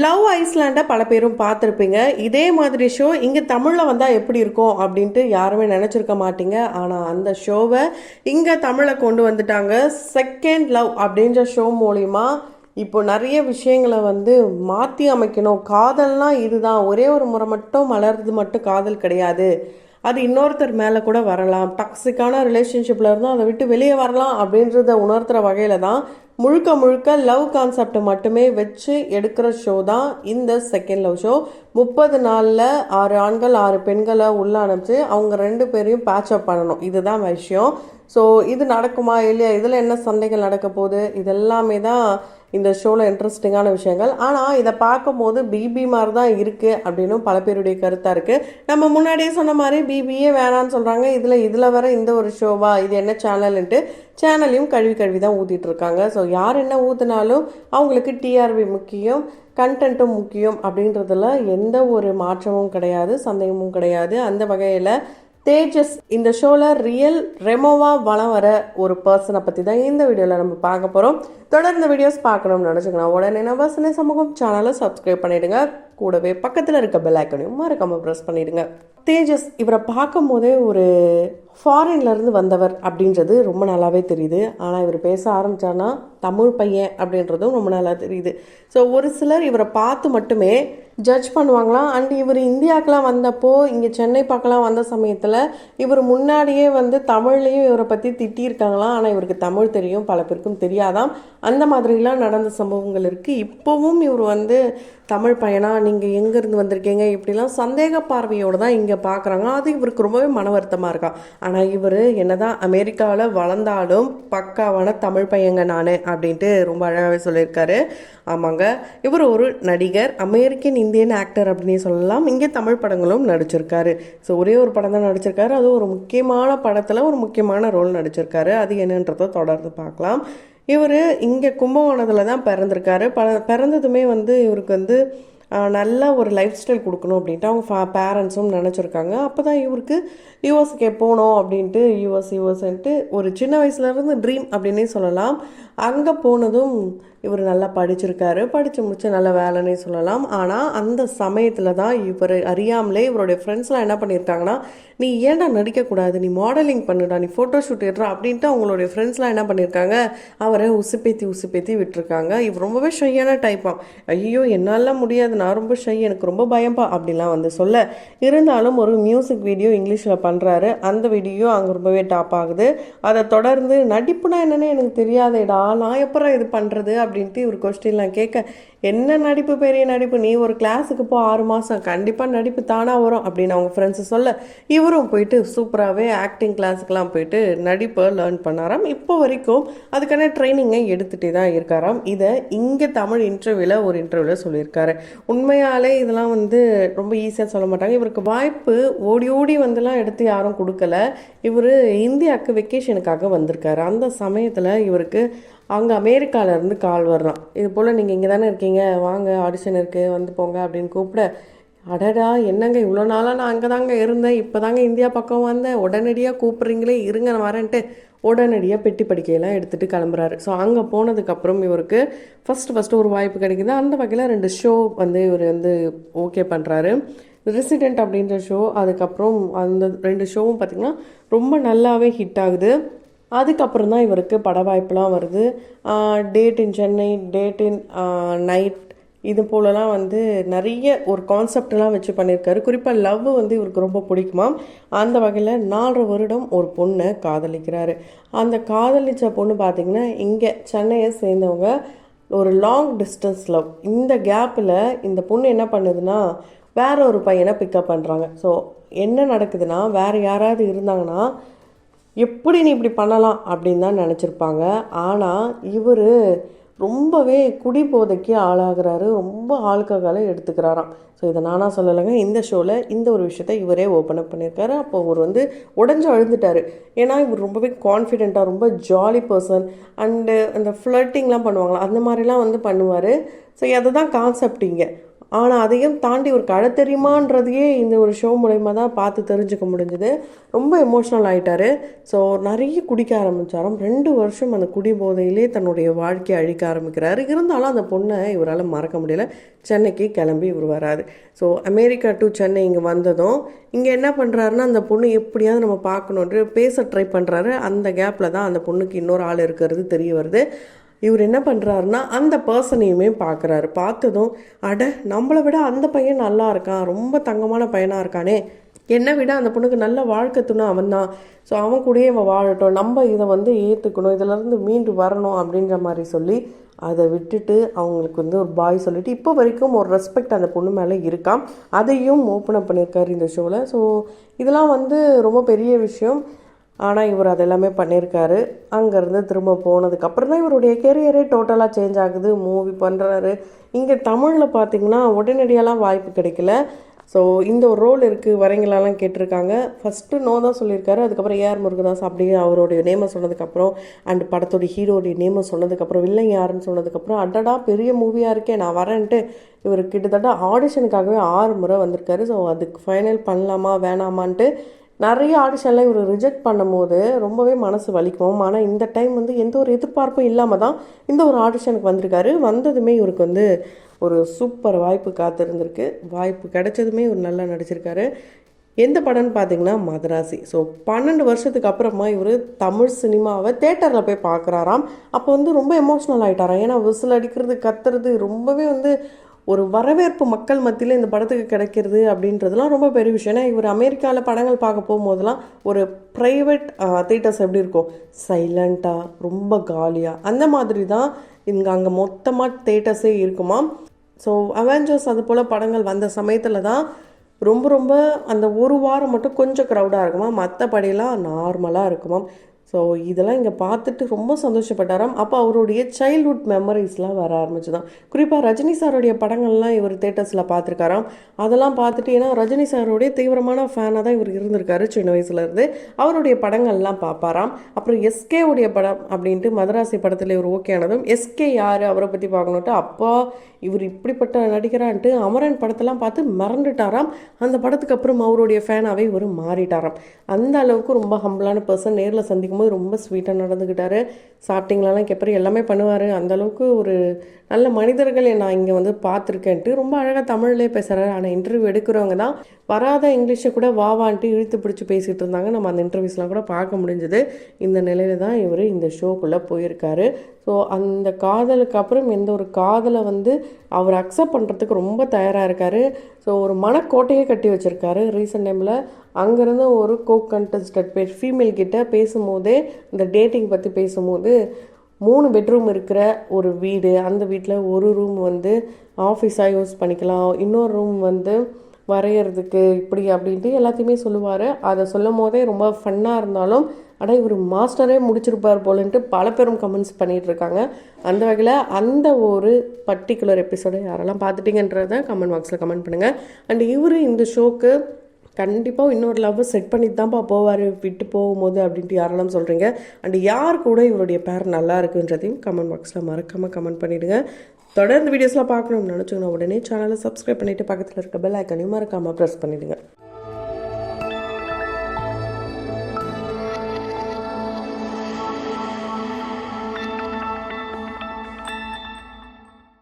Love ஐஸ்லாண்டை பல பேரும் பார்த்துருப்பீங்க. இதே மாதிரி ஷோ இங்கே தமிழில் வந்தால் எப்படி இருக்கும் அப்படின்ட்டு யாருமே நினச்சிருக்க மாட்டீங்க. ஆனால் அந்த ஷோவை இங்கே தமிழை கொண்டு வந்துட்டாங்க. செகண்ட் லவ் அப்படின்ற ஷோ மூலிமா இப்போ நிறைய விஷயங்களை மாற்றி அமைக்கணும். காதல்னால் இதுதான், ஒரே ஒரு முறை மட்டும் மலர்றது மட்டும் காதல் கிடையாது, அது இன்னொருத்தர் மேலே கூட வரலாம், டாக்ஸிக்கான ரிலேஷன்ஷிப்பில் இருந்தும் அதை விட்டு வெளியே வரலாம் அப்படின்றத உணர்த்துற வகையில் தான் முழுக்க முழுக்க லவ் கான்செப்ட் மட்டுமே வச்சு எடுக்கிற ஷோ தான் இந்த செகண்ட் லவ் ஷோ. 30 நாளில் 6 ஆண்கள் 6 பெண்களை உள்ள அனுப்பிச்சு அவங்க 2 பேரையும் பேட்சப் பண்ணணும், இதுதான் விஷயம். ஸோ இது நடக்குமா இல்லையா, இதில் என்ன சண்டைகள் நடக்க போகுது, இதெல்லாமே தான் இந்த ஷோவில் இன்ட்ரெஸ்டிங்கான விஷயங்கள். ஆனால் இதை பார்க்கும்போது பிபி மாதிரி தான் இருக்குது அப்படின்னு பல பேருடைய கருத்தாக இருக்குது. நம்ம முன்னாடியே சொன்ன மாதிரி பிபியே வேணான்னு சொல்கிறாங்க. இதில் வர இந்த ஒரு ஷோவா, இது என்ன சேனல்ன்ட்டு சேனலையும் கழுவி தான் ஊற்றிட்டு இருக்காங்க. ஸோ யார் என்ன ஊற்றினாலும் அவங்களுக்கு டிஆர்பி முக்கியம், கண்டென்ட்டும் முக்கியம் அப்படின்றதுல எந்த ஒரு மாற்றமும் கிடையாது, சந்தேகமும் கிடையாது. அந்த வகையில் தேஜஸ் இந்த ஷோவில் ரியல் ரெமோவாக வளம் வர ஒரு பர்சனை பற்றி தான் இந்த வீடியோவில் நம்ம பார்க்க போகிறோம். தொடர்ந்து வீடியோஸ் பார்க்கணும்னு நினச்சிக்கலாம் உடனே நம்ம சினை சமூகம் சேனலை சப்ஸ்கிரைப் பண்ணிவிடுங்க. கூடவே பக்கத்தில் இருக்க பெல் ஐக்கனையும் மறக்காமல் ப்ரெஸ் பண்ணிவிடுங்க. தேஜஸ் இவரை பார்க்கும் போதே ஒரு ஃபாரின்லேருந்து வந்தவர் அப்படின்றது ரொம்ப நல்லாவே தெரியுது. ஆனால் இவர் பேச ஆரம்பித்தார்னா தமிழ் பையன் அப்படின்றதும் ரொம்ப நல்லா தெரியுது. ஸோ ஒரு சிலர் இவரை பார்த்து மட்டுமே ஜட்ஜ் பண்ணுவாங்களாம். அண்ட் இவர் இந்தியாவுக்கெலாம் வந்தப்போ, இங்கே சென்னை பார்க்கலாம் வந்த சமயத்தில் இவர் முன்னாடியே தமிழ்லேயும் இவரை பற்றி திட்டியிருக்காங்களாம். ஆனால் இவருக்கு தமிழ் தெரியும், பல பேருக்கும் தெரியாதாம். அந்த மாதிரிலாம் நடந்த சம்பவங்கள் இருக்குது. இப்போவும் இவர் தமிழ் பையனா, நீங்கள் எங்கேருந்து வந்திருக்கீங்க, இப்படிலாம் சந்தேக பார்வையோடு தான் இங்கே பார்க்குறாங்க. அது இவருக்கு ரொம்பவே மன வருத்தமாக இருக்கா. ஆனால் இவர் என்னதான் அமெரிக்காவில் வளர்ந்தாலும் பக்காவான தமிழ் பையங்க நான் அப்படின்ட்டு ரொம்ப அழகாகவே சொல்லியிருக்காரு. ஆமாங்க, இவர் ஒரு நடிகர், அமெரிக்கன் இந்தியன் ஆக்டர் அப்படின்னே சொல்லலாம். இங்கே தமிழ் படங்களும் நடிச்சிருக்காரு. ஸோ ஒரே ஒரு படம் தான் நடிச்சிருக்காரு, அதுவும் ஒரு முக்கியமான படத்தில் ஒரு முக்கியமான ரோல் நடிச்சிருக்காரு. அது என்னன்றதை தொடர்ந்து பார்க்கலாம். இவர் இங்கே கும்பகோணத்தில் தான் பிறந்திருக்காரு. பிறந்ததுமே இவருக்கு நல்ல ஒரு லைஃப் ஸ்டைல் கொடுக்கணும் அப்படின்ட்டு அவங்க பேரண்ட்ஸும் நினச்சிருக்காங்க. அப்போ தான் இவருக்கு யூஎஸ்கே போகணும் அப்படின்ட்டு யூஎஸ்ன்ட்டு ஒரு சின்ன வயசுலேருந்து ட்ரீம் அப்படின்னே சொல்லலாம். அங்கே போனதும் இவர் நல்லா படிச்சிருக்காரு, படித்து முடிச்சு நல்ல வேலைன்னே சொல்லலாம். ஆனால் அந்த சமயத்தில் தான் இவர் அறியாமலே இவருடைய ஃப்ரெண்ட்ஸ்லாம் என்ன பண்ணியிருக்காங்கன்னா, நீ ஏன்டா நடிக்கக்கூடாது, நீ மாடலிங் பண்ணுடா, நீ ஃபோட்டோ ஷூட் எடுறா அப்படின்ட்டு அவங்களுடைய ஃப்ரெண்ட்ஸ்லாம் என்ன பண்ணியிருக்காங்க, அவரை உசுப்பேத்தி விட்டுருக்காங்க. இவர் ரொம்பவே ஷையான டைப்பாக, ஐயோ என்னால் முடியாது, நான் ரொம்ப ஷை, எனக்கு ரொம்ப பயம்பா அப்படிலாம் சொல்ல, இருந்தாலும் ஒரு மியூசிக் வீடியோ இங்கிலீஷில் பண்ணுறாரு. அந்த வீடியோ அங்கே ரொம்பவே டாப் ஆகுது. அதை தொடர்ந்து நடிப்புனா என்னன்னு எனக்கு தெரியாதேடா, நான் எப்போ இது பண்ணுறது அப்படின்ட்டு இவர் கொஸ்டின்லாம் கேட்க, என்ன நடிப்பு பெரிய நடிப்பு, நீ ஒரு கிளாஸுக்கு போ 6 மாதம், கண்டிப்பாக நடிப்பு தானாக வரும் அப்படின்னு அவங்க ஃப்ரெண்ட்ஸு சொல்ல, இவரும் போயிட்டு சூப்பராகவே ஆக்டிங் கிளாஸுக்கெலாம் போயிட்டு நடிப்பை லேர்ன் பண்ணாராம். இப்போ வரைக்கும் அதுக்கான ட்ரைனிங்கை எடுத்துகிட்டே தான் இருக்காராம். இதை இங்கே தமிழ் ஒரு இன்டர்வியூவில் சொல்லியிருக்காரு. உண்மையாலே இதெல்லாம் ரொம்ப ஈஸியாக சொல்ல மாட்டாங்க. இவருக்கு வாய்ப்பு ஓடி எடுத்து யாரும் கொடுக்கல. இவர் இந்தியாவுக்கு வெக்கேஷனுக்காக வந்திருக்காரு. அந்த சமயத்தில் இவருக்கு அங்கே அமெரிக்காவிலேருந்து கால் வரலாம், இது போல் நீங்கள் இங்கே தானே இருக்கீங்க, வாங்க ஆடிஷன் இருக்குது போங்க அப்படின்னு கூப்பிட, அடடா என்னங்க இவ்வளோ நாளாக நான் அங்கே தாங்க இருந்தேன், இப்போ தாங்க இந்தியா பக்கம் வந்தேன், உடனடியாக கூப்பிட்றீங்களே, இருங்க நான் வரேன்ட்டு உடனடியாக பெட்டி படிக்கையெல்லாம் எடுத்துகிட்டு கிளம்புறாரு. ஸோ அங்கே போனதுக்கப்புறம் இவருக்கு ஃபஸ்ட்டு ஒரு வாய்ப்பு கிடைக்குது. அந்த வகையில் 2 ஷோ இவர் ஓகே பண்ணுறாரு. ரெசிடெண்ட் அப்படின்ற ஷோ, அதுக்கப்புறம் அந்த 2 ஷோவும் பார்த்திங்கன்னா ரொம்ப நல்லாவே ஹிட் ஆகுது. அதுக்கப்புறம் தான் இவருக்கு பட வாய்ப்புலாம் வருது. டேட் இன் சென்னை, டேட் இன் நைட், இது போலலாம் நிறைய ஒரு கான்செப்டெலாம் வச்சு பண்ணியிருக்காரு. குறிப்பாக லவ் இவருக்கு ரொம்ப பிடிக்குமா. அந்த வகையில் 4 வருடம் ஒரு பொண்ணை காதலிக்கிறாரு. அந்த காதலித்த பொண்ணு பார்த்திங்கன்னா இங்கே சென்னையை சேர்ந்தவங்க, ஒரு லாங் டிஸ்டன்ஸ் லவ். இந்த கேப்பில் இந்த பொண்ணு என்ன பண்ணுதுன்னா வேற ஒரு பையனை பிக்கப் பண்ணுறாங்க. ஸோ என்ன நடக்குதுன்னா, வேறு யாராவது இருந்தாங்கன்னா எப்படி நீ இப்படி பண்ணலாம் அப்படின்னு தான் நினச்சிருப்பாங்க. ஆனால் இவர் ரொம்பவே குடிபோதைக்கு ஆளாகிறாரு, ரொம்ப ஆல்கஹாலை எடுத்துக்கிறாராம். ஸோ இதை நானாக சொல்லலைங்க, இந்த ஷோவில் இந்த ஒரு விஷயத்த இவரே ஓப்பன் அப் பண்ணியிருக்காரு. அப்போ அவர் உடஞ்சி அழுந்துட்டார். ஏன்னா இவர் ரொம்பவே கான்ஃபிடெண்ட்டாக, ரொம்ப ஜாலி பர்சன், அண்டு அந்த ஃப்ளர்ட்டிங்லாம் பண்ணுவாங்களா அந்த மாதிரிலாம் பண்ணுவார். ஸோ அதுதான் கான்செப்ட் இங்கே. ஆனால் அதையும் தாண்டி ஒரு கழ தெரியுமான்றதையே இந்த ஒரு ஷோ மூலயமா தான் பார்த்து தெரிஞ்சுக்க முடிஞ்சுது. ரொம்ப எமோஷ்னல் ஆகிட்டாரு. ஸோ நிறைய குடிக்க ஆரம்பித்தாராம். 2 வருஷம் அந்த குடி போதையிலே தன்னுடைய வாழ்க்கையை அழிக்க ஆரம்பிக்கிறாரு. இருந்தாலும் அந்த பொண்ணை இவரால் மறக்க முடியல. சென்னைக்கு கிளம்பி இவர் வராது. ஸோ அமெரிக்கா டு சென்னை இங்கே வந்ததும் இங்கே என்ன பண்ணுறாருன்னா, அந்த பொண்ணு எப்படியாவது நம்ம பார்க்கணுன்ட்டு பேச ட்ரை பண்ணுறாரு. அந்த கேப்பில் தான் அந்த பொண்ணுக்கு இன்னொரு ஆள் இருக்கிறது தெரிய வருது. இவர் என்ன பண்ணுறாருன்னா, அந்த பர்சனையுமே பார்க்குறாரு. பார்த்ததும் அட நம்மளை விட அந்த பையன் நல்லா இருக்கான், ரொம்ப தங்கமான பையனாக இருக்கானே, என்னை விட அந்த பொண்ணுக்கு நல்ல வாழ்க்கை துணை அவன் தான். ஸோ அவன் கூடயே அவன் வாழட்டும், நம்ம இதை ஏற்றுக்கணும், இதிலேருந்து மீண்டு வரணும் அப்படின்ற மாதிரி சொல்லி அதை விட்டுட்டு அவங்களுக்கு ஒரு பாய் சொல்லிவிட்டு இப்போ வரைக்கும் ஒரு ரெஸ்பெக்ட் அந்த பொண்ணு மேலே இருக்கான். அதையும் ஓப்பன் அப் பண்ணியிருக்காரு இந்த ஷோவில். ஸோ இதெல்லாம் ரொம்ப பெரிய விஷயம். ஆனால் இவர் அதெல்லாமே பண்ணியிருக்காரு. அங்கேருந்து திரும்ப போனதுக்கப்புறம் தான் இவருடைய கெரியரே டோட்டலாக சேஞ்ச் ஆகுது. மூவி பண்ணுறாரு. இங்கே தமிழில் பார்த்திங்கன்னா உடனடியாலாம் வாய்ப்பு கிடைக்கல. ஸோ இந்த ஒரு ரோல் இருக்குது வரீங்களாலாம் கேட்டிருக்காங்க. ஃபஸ்ட்டு நோ தான் சொல்லியிருக்காரு. அதுக்கப்புறம் ஏஆர் முருகதாஸ் அப்படியே அவருடைய நேமை சொன்னதுக்கப்புறம் அண்ட் படத்தோடைய ஹீரோடைய நேமை சொன்னதுக்கப்புறம் வில்லன் யாருன்னு சொன்னதுக்கப்புறம் அடடா பெரிய மூவியாக இருக்கே நான் வரேன்ட்டு இவர் கிட்டத்தட்ட ஆடிஷனுக்காகவே 6 முறை வந்திருக்காரு. ஸோ அதுக்கு ஃபைனல் பண்ணலாமா வேணாமான்ட்டு நிறைய ஆடிஷன்லாம் இவர் ரிஜெக்ட் பண்ணும்போது ரொம்பவே மனசு வலிக்கும். ஆனால் இந்த டைம் எந்த ஒரு எதிர்பார்ப்பும் இல்லாமல் தான் இந்த ஒரு ஆடிஷனுக்கு வந்திருக்காரு. வந்ததுமே இவருக்கு ஒரு சூப்பர் வாய்ப்பு காத்திருந்திருக்கு. வாய்ப்பு கிடைச்சதுமே இவர் நல்லா நடிச்சிருக்காரு. எந்த படம்னு பார்த்தீங்கன்னா மதராசி. ஸோ 12 வருஷத்துக்கு அப்புறமா இவர் தமிழ் சினிமாவை தேட்டரில் போய் பார்க்குறாராம். அப்போ ரொம்ப எமோஷ்னல் ஆகிட்டாராம். ஏன்னா விசில் அடிக்கிறது கத்துறது ரொம்பவே ஒரு வரவேற்பு மக்கள் மத்தியில் இந்த படத்துக்கு கிடைக்கிறது அப்படின்றதுலாம் ரொம்ப பெரிய விஷயம். ஏன்னா இவர் அமெரிக்காவில் படங்கள் பார்க்க போகும்போதெல்லாம் ஒரு ப்ரைவேட் தியேட்டர்ஸ் எப்படி இருக்கும், சைலண்ட்டாக ரொம்ப காலியாக, அந்த மாதிரி தான் அங்கே மொத்தமாக தியேட்டர்ஸே இருக்குமா. ஸோ அவெஞ்சர்ஸ் அது போல் படங்கள் வந்த சமயத்தில் தான் ரொம்ப அந்த ஒரு வாரம் மட்டும் கொஞ்சம் க்ரௌடாக இருக்குமா, மற்றபடியெல்லாம் நார்மலாக இருக்குமா. ஸோ இதெல்லாம் இங்கே பார்த்துட்டு ரொம்ப சந்தோஷப்பட்டாராம். அப்போ அவருடைய சைல்ட்ஹுட் மெமரிஸ்லாம் வர ஆரம்பிச்சுதான். குறிப்பாக ரஜினி சாருடைய படங்கள்லாம் இவர் தேட்டர்ஸில் பார்த்துருக்காராம். அதெல்லாம் பார்த்துட்டு, ஏன்னா ரஜினி சாருடைய தீவிரமான ஃபேனாக தான் இவர் இருந்திருக்காரு சின்ன வயசுலேருந்து. அவருடைய படங்கள்லாம் பார்ப்பாராம். அப்புறம் எஸ்கே உடைய படம் அப்படின்ட்டு மதராசி படத்தில் இவர் ஓகே ஆனதும் எஸ்கே யார் அவரை பற்றி பார்க்கணுன்ட்டு அப்பா இவர் இப்படிப்பட்ட நடிகரான்ட்டு அமரன் படத்தெல்லாம் பார்த்து மறந்துட்டாராம். அந்த படத்துக்கு அப்புறம் அவருடைய ஃபேனாகவே இவர் மாறிட்டாராம். அந்த அளவுக்கு ரொம்ப ஹம்பிளான பர்சன். நேரில் சந்திக்கும் போது ரொம்ப ஸ்வீட்டாக நடந்துக்கிட்டாரு. சாப்பிட்டீங்களாலாம் கேட்பாரு, எல்லாமே பண்ணுவார். அந்தளவுக்கு ஒரு நல்ல மனிதர்களை நான் இங்கே பார்த்துருக்கேன்ட்டு ரொம்ப அழகாக தமிழ்லேயே பேசுகிறாரு. ஆனால் இன்டர்வியூ எடுக்கிறவங்க தான் வராத இங்கிலீஷை கூட வாவான்ட்டு இழுத்து பிடிச்சி பேசிகிட்டு இருந்தாங்க. நம்ம அந்த இன்டர்வியூஸ்லாம் கூட பார்க்க முடிஞ்சது. இந்த நிலையில தான் இவர் இந்த ஷோக்குள்ளே போயிருக்காரு. ஸோ அந்த காதலுக்கு அப்புறம் எந்த ஒரு காதலை அவர் அக்செப்ட் பண்ணுறதுக்கு ரொம்ப தயாராக இருக்கார். ஸோ ஒரு மனக்கோட்டையே கட்டி வச்சுருக்காரு. ரீசெண்ட் டைமில் அங்கேருந்து ஒரு கண்டெஸ்டட் ஃபீமேல் கிட்ட பேசும்போதே இந்த டேட்டிங் பற்றி பேசும்போது 3 பெட்ரூம் இருக்கிற ஒரு வீடு, அந்த வீட்டில் ஒரு ரூம் ஆஃபீஸாக யூஸ் பண்ணிக்கலாம், இன்னொரு ரூம் வரைகிறதுக்கு இப்படி அப்படின்ட்டு எல்லாத்தையுமே சொல்லுவார். அதை சொல்லும் போதே ரொம்ப ஃபன்னாக இருந்தாலும் இவர் மாஸ்டரே முடிச்சிருப்பார் போலன்ட்டு பல பேரும் கமெண்ட்ஸ் பண்ணிகிட்ருக்காங்க. அந்த வகையில் அந்த ஒரு பர்டிகுலர் எபிசோடை யாரெல்லாம் பார்த்துட்டிங்கன்றதை கமெண்ட் பாக்ஸில் கமெண்ட் பண்ணுங்கள். அண்ட் இவர் இந்த ஷோக்கு கண்டிப்பாக இன்னொரு லவ்வை செட் பண்ணிட்டு தான்ப்பா போவார் விட்டு போகும்போது அப்படின்ட்டு யாரெல்லாம் சொல்கிறீங்க. அண்ட் யார் கூட இவருடைய பேர் நல்லா இருக்குன்றதையும் கமெண்ட் பாக்ஸில் மறக்காமல் கமெண்ட் பண்ணிவிடுங்க. தொடர்ந்து வீடியோஸ்லாம் பார்க்கணும்னு நினச்சிங்கன்னா உடனே சேனலை சப்ஸ்கிரைப் பண்ணிவிட்டு பக்கத்தில் இருக்க பெல் ஐக்கனையும் மறக்காமல் ப்ரெஸ் பண்ணிவிடுங்க.